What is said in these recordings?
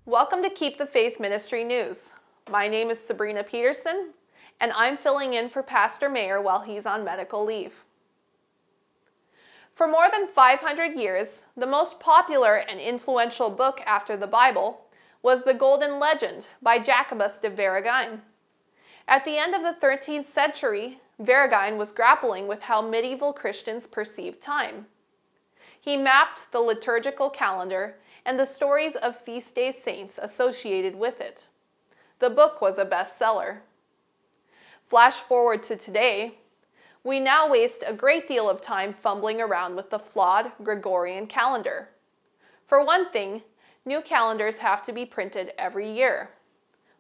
Welcome to Keep the Faith Ministry News. My name is Sabrina Peterson, and I'm filling in for Pastor Mayer while he's on medical leave. For more than 500 years, the most popular and influential book after the Bible was The Golden Legend by Jacobus de Veragine. At the end of the 13th century, Veragine was grappling with how medieval Christians perceived time. He mapped the liturgical calendar and the stories of feast day saints associated with it. The book was a bestseller. Flash forward to today, we now waste a great deal of time fumbling around with the flawed Gregorian calendar. For one thing, new calendars have to be printed every year.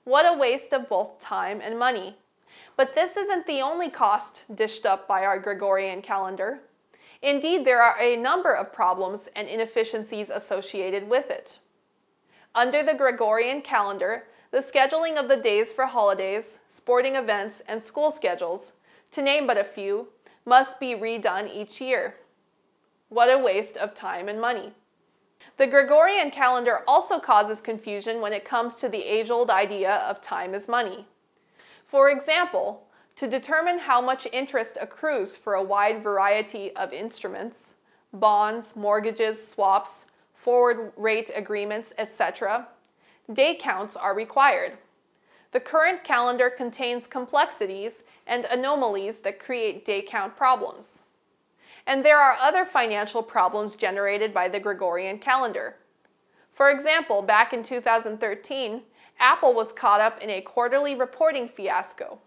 What a waste of both time and money. But this isn't the only cost dished up by our Gregorian calendar. Indeed, there are a number of problems and inefficiencies associated with it. Under the Gregorian calendar, the scheduling of the days for holidays, sporting events, and school schedules, to name but a few, must be redone each year. What a waste of time and money. The Gregorian calendar also causes confusion when it comes to the age-old idea of time is money. For example, to determine how much interest accrues for a wide variety of instruments, bonds, mortgages, swaps, forward rate agreements, etc., day counts are required. The current calendar contains complexities and anomalies that create day count problems. And there are other financial problems generated by the Gregorian calendar. For example, back in 2013, Apple was caught up in a quarterly reporting fiasco.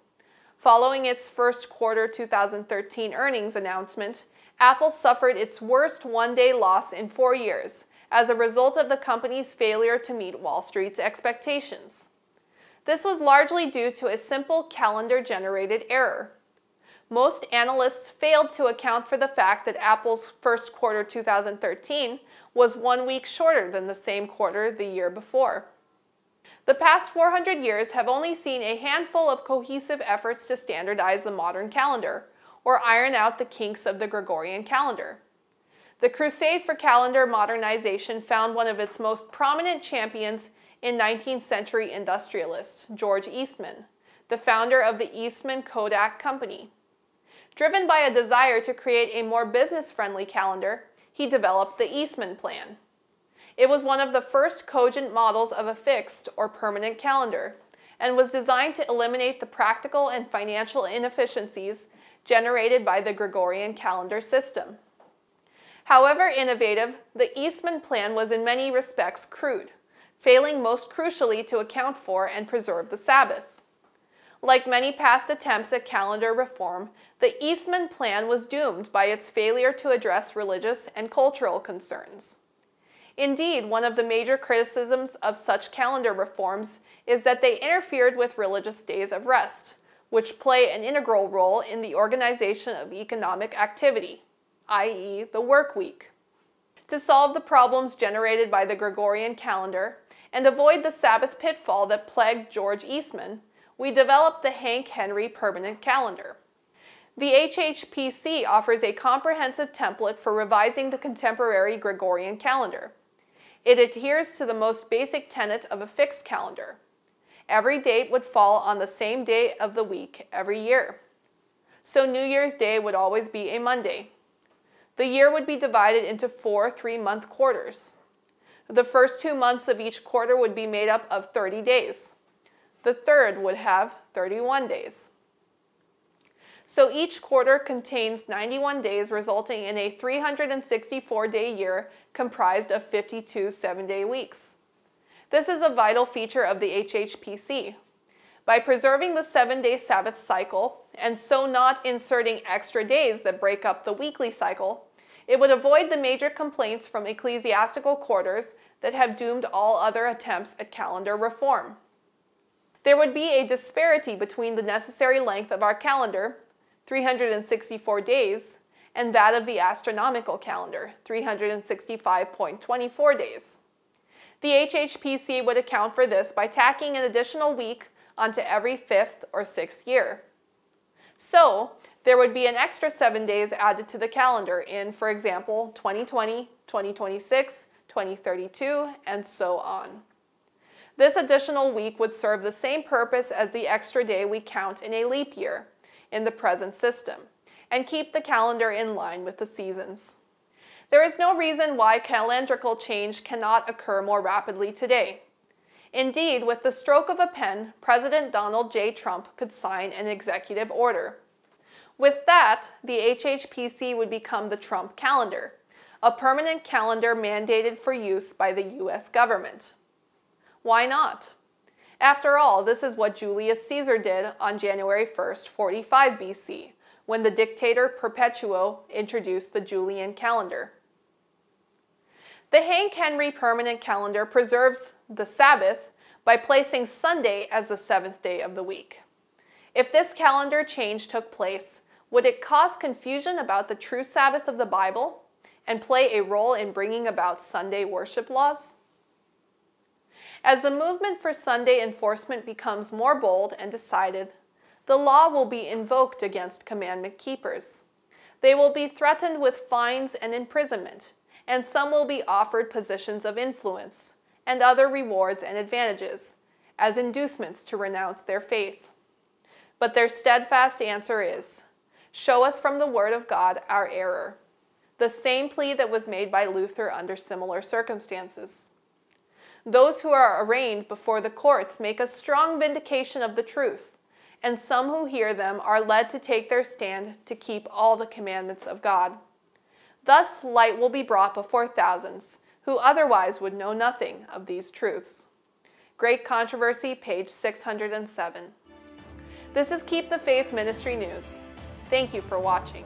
Following its first quarter 2013 earnings announcement, Apple suffered its worst one-day loss in 4 years as a result of the company's failure to meet Wall Street's expectations. This was largely due to a simple calendar-generated error. Most analysts failed to account for the fact that Apple's first quarter 2013 was 1 week shorter than the same quarter the year before. The past 400 years have only seen a handful of cohesive efforts to standardize the modern calendar, or iron out the kinks of the Gregorian calendar. The crusade for calendar modernization found one of its most prominent champions in 19th century industrialist George Eastman, the founder of the Eastman Kodak Company. Driven by a desire to create a more business-friendly calendar, he developed the Eastman Plan. It was one of the first cogent models of a fixed or permanent calendar, and was designed to eliminate the practical and financial inefficiencies generated by the Gregorian calendar system. However innovative, the Eastman Plan was in many respects crude, failing most crucially to account for and preserve the Sabbath. Like many past attempts at calendar reform, the Eastman Plan was doomed by its failure to address religious and cultural concerns. Indeed, one of the major criticisms of such calendar reforms is that they interfered with religious days of rest, which play an integral role in the organization of economic activity, i.e., the work week. To solve the problems generated by the Gregorian calendar and avoid the Sabbath pitfall that plagued George Eastman, we developed the Hank Henry Permanent Calendar. The HHPC offers a comprehensive template for revising the contemporary Gregorian calendar. It adheres to the most basic tenet of a fixed calendar. Every date would fall on the same day of the week every year. So New Year's Day would always be a Monday. The year would be divided into 4 3-month quarters. The first 2 months of each quarter would be made up of 30 days. The third would have 31 days. So each quarter contains 91 days, resulting in a 364-day year comprised of 52 7-day weeks. This is a vital feature of the HHPC. By preserving the 7-day Sabbath cycle, and so not inserting extra days that break up the weekly cycle, it would avoid the major complaints from ecclesiastical quarters that have doomed all other attempts at calendar reform. There would be a disparity between the necessary length of our calendar, 364 days, and that of the astronomical calendar, 365.24 days. The HHPC would account for this by tacking an additional week onto every 5th or 6th year. So, there would be an extra 7 days added to the calendar in, for example, 2020, 2026, 2032, and so on. This additional week would serve the same purpose as the extra day we count in a leap year in the present system, and keep the calendar in line with the seasons. There is no reason why calendrical change cannot occur more rapidly today. Indeed, with the stroke of a pen, President Donald J. Trump could sign an executive order. With that, the HHPC would become the Trump calendar, a permanent calendar mandated for use by the U.S. government. Why not? After all, this is what Julius Caesar did on January 1st, 45 BC, when the dictator Perpetuo introduced the Julian calendar. The Hank Henry permanent calendar preserves the Sabbath by placing Sunday as the seventh day of the week. If this calendar change took place, would it cause confusion about the true Sabbath of the Bible and play a role in bringing about Sunday worship laws? As the movement for Sunday enforcement becomes more bold and decided, the law will be invoked against commandment keepers. They will be threatened with fines and imprisonment, and some will be offered positions of influence and other rewards and advantages as inducements to renounce their faith. But their steadfast answer is, "Show us from the Word of God our error," the same plea that was made by Luther under similar circumstances. Those who are arraigned before the courts make a strong vindication of the truth, and some who hear them are led to take their stand to keep all the commandments of God. Thus light will be brought before thousands, who otherwise would know nothing of these truths. Great Controversy, page 607. This is Keep the Faith Ministry News. Thank you for watching.